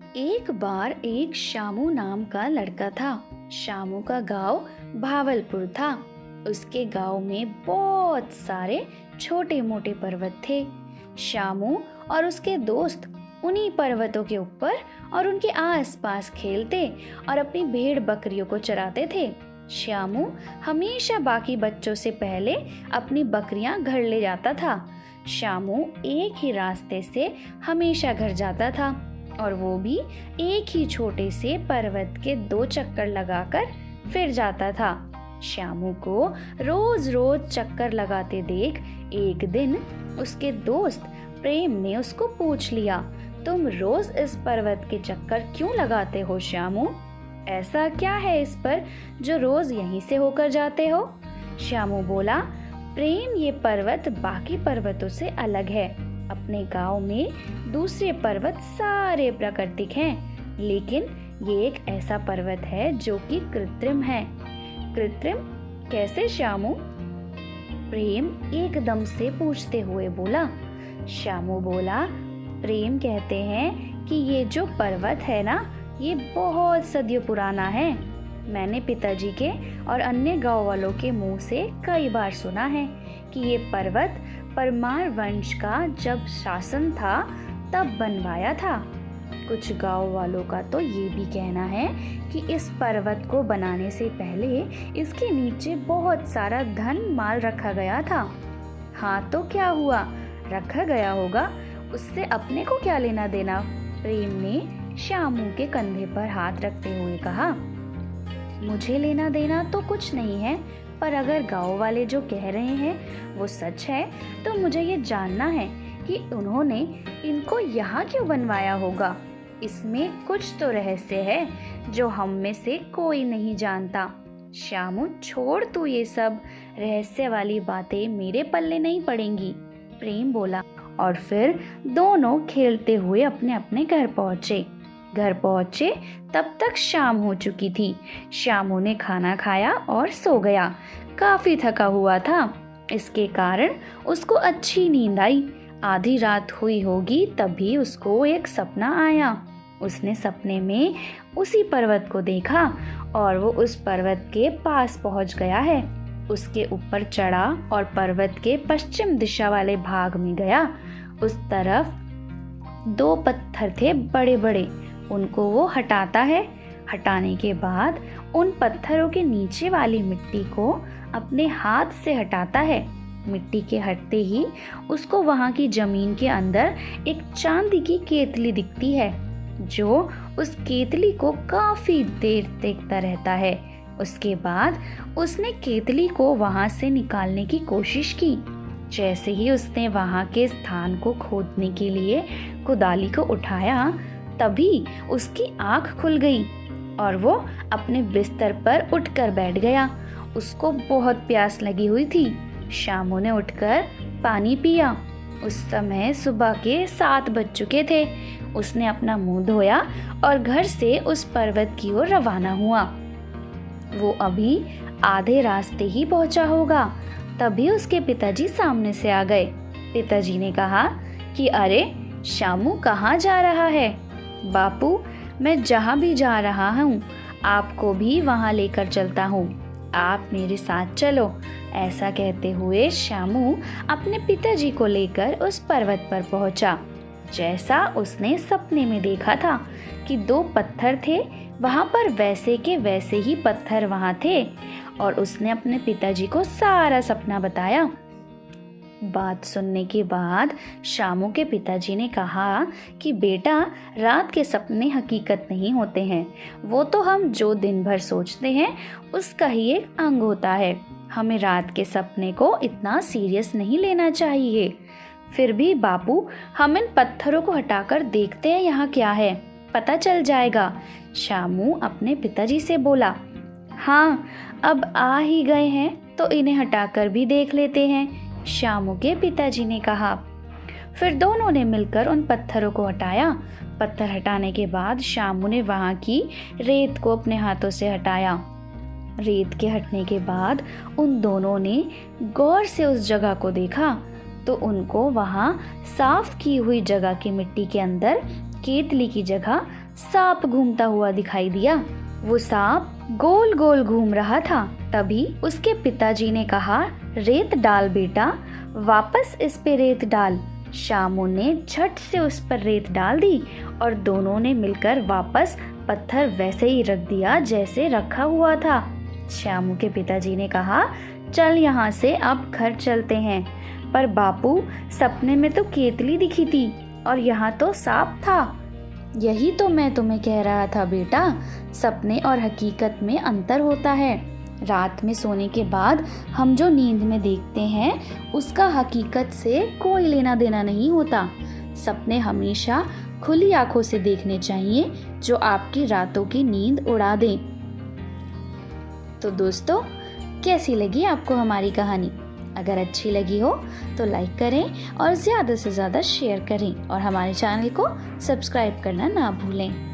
एक बार एक शामू नाम का लड़का था। शामू का गांव भावलपुर था। उसके गांव में बहुत सारे छोटे मोटे पर्वत थे। शामू और उसके दोस्त उन्हीं पर्वतों के ऊपर और उनके आसपास खेलते और अपनी भेड़ बकरियों को चराते थे। शामू हमेशा बाकी बच्चों से पहले अपनी बकरियां घर ले जाता था। शामू एक ही रास्ते से हमेशा घर जाता था और वो भी एक ही छोटे से पर्वत के 2 चक्कर लगाकर फिर जाता था। शामू को रोज रोज चक्कर लगाते देख एक दिन उसके दोस्त प्रेम ने उसको पूछ लिया, तुम रोज इस पर्वत के चक्कर क्यों लगाते हो शामू? ऐसा क्या है इस पर जो रोज यहीं से होकर जाते हो? शामू बोला, प्रेम, ये पर्वत बाकी पर्वतों से अलग है। अपने गांव में दूसरे पर्वत सारे प्राकृतिक हैं, लेकिन ये एक ऐसा पर्वत है जो कि कृत्रिम है। कृत्रिम कैसे शामू? प्रेम एकदम से पूछते हुए बोला। शामू बोला, प्रेम कहते हैं कि ये जो पर्वत है ना, ये बहुत सदियों पुराना है। मैंने पिताजी के और अन्य गांव वालों के मुंह से कई बार सुना है कि ये पर्वत परमार वंश का जब शासन था तब बनवाया था। कुछ गांव वालों का तो ये भी कहना है कि इस पर्वत को बनाने से पहले इसके नीचे बहुत सारा धन माल रखा गया था। हाँ तो क्या हुआ, रखा गया होगा, उससे अपने को क्या लेना देना? प्रेम ने शामू के कंधे पर हाथ रखते हुए कहा, मुझे लेना देना तो कुछ नहीं है, पर अगर गांव वाले जो कह रहे हैं वो सच है तो मुझे ये जानना है कि उन्होंने इनको यहाँ क्यों बनवाया होगा। इसमें कुछ तो रहस्य है जो हम में से कोई नहीं जानता। शामू, छोड़ तू ये सब रहस्य वाली बातें, मेरे पल्ले नहीं पड़ेंगी, प्रेम बोला। और फिर दोनों खेलते हुए अपने अपने घर पहुँचे। तब तक शाम हो चुकी थी। शामू ने खाना खाया और सो गया। काफी थका हुआ था, इसके कारण उसको अच्छी नींद आई। आधी रात हुई होगी तभी उसको एक सपना आया। उसने सपने में उसी पर्वत को देखा और वो उस पर्वत के पास पहुंच गया है। उसके ऊपर चढ़ा और पर्वत के पश्चिम दिशा वाले भाग में गया। उस तरफ 2 पत्थर थे बड़े बड़े, उनको वो हटाता है। हटाने के बाद उन पत्थरों के नीचे वाली मिट्टी को अपने हाथ से हटाता है। मिट्टी के हटते ही उसको वहाँ की जमीन के अंदर एक चांदी की केतली दिखती है, जो उस केतली को काफी देर देखता रहता है। उसके बाद उसने केतली को वहाँ से निकालने की कोशिश की। जैसे ही उसने वहाँ के स्थान को खोदने के लिए कुदाली को उठाया, तभी उसकी आंख खुल गई और वो अपने बिस्तर पर उठकर बैठ गया। उसको बहुत प्यास लगी हुई थी। शामू ने उठकर पानी पिया। उस समय सुबह के 7 बज चुके थे। उसने अपना मुंह धोया और घर से उस पर्वत की ओर रवाना हुआ। वो अभी आधे रास्ते ही पहुंचा होगा, तभी उसके पिताजी सामने से आ गए। पिताजी ने कहा कि अरे शामू, कहाँ जा रहा है? बापू, मैं जहाँ भी जा रहा हूँ आपको भी वहाँ लेकर चलता हूँ, आप मेरे साथ चलो। ऐसा कहते हुए शामू अपने पिताजी को लेकर उस पर्वत पर पहुँचा। जैसा उसने सपने में देखा था कि 2 पत्थर थे, वहाँ पर वैसे के वैसे ही पत्थर वहाँ थे और उसने अपने पिताजी को सारा सपना बताया। बात सुनने के बाद शामू के पिताजी ने कहा कि बेटा, रात के सपने हकीकत नहीं होते हैं, वो तो हम जो दिन भर सोचते हैं उसका ही एक अंग होता है। हमें रात के सपने को इतना सीरियस नहीं लेना चाहिए। फिर भी बापू, हम इन पत्थरों को हटाकर देखते हैं यहाँ क्या है, पता चल जाएगा। शामू अपने पिताजी से बोला, हाँ, अब आ ही गए हैं तो इन्हें हटाकर भी देख लेते हैं, शामू के पिताजी ने कहा। फिर दोनों ने मिलकर उन पत्थरों को हटाया। पत्थर हटाने के बाद शामू ने वहाँ की रेत को अपने हाथों से हटाया। रेत के हटने के बाद उन दोनों ने गौर से उस जगह को देखा तो उनको वहाँ साफ की हुई जगह की मिट्टी के अंदर केतली की जगह सांप घूमता हुआ दिखाई दिया। वो सांप गोल गोल घूम रहा था। तभी उसके पिताजी ने कहा, रेत डाल बेटा, वापस इस पे रेत डाल। शामू ने झट से उस पर रेत डाल दी और दोनों ने मिलकर वापस पत्थर वैसे ही रख दिया जैसे रखा हुआ था। शामू के पिताजी ने कहा, चल यहाँ से अब घर चलते हैं। पर बापू, सपने में तो केतली दिखी थी और यहाँ तो सांप था। यही तो मैं तुम्हें कह रहा था बेटा, सपने और हकीकत में अंतर होता है। रात में सोने के बाद हम जो नींद में देखते हैं उसका हकीकत से कोई लेना देना नहीं होता। सपने हमेशा खुली आंखों से देखने चाहिए जो आपकी रातों की नींद उड़ा दें। तो दोस्तों, कैसी लगी आपको हमारी कहानी? अगर अच्छी लगी हो तो लाइक करें और ज़्यादा से ज़्यादा शेयर करें और हमारे चैनल को सब्सक्राइब करना ना भूलें।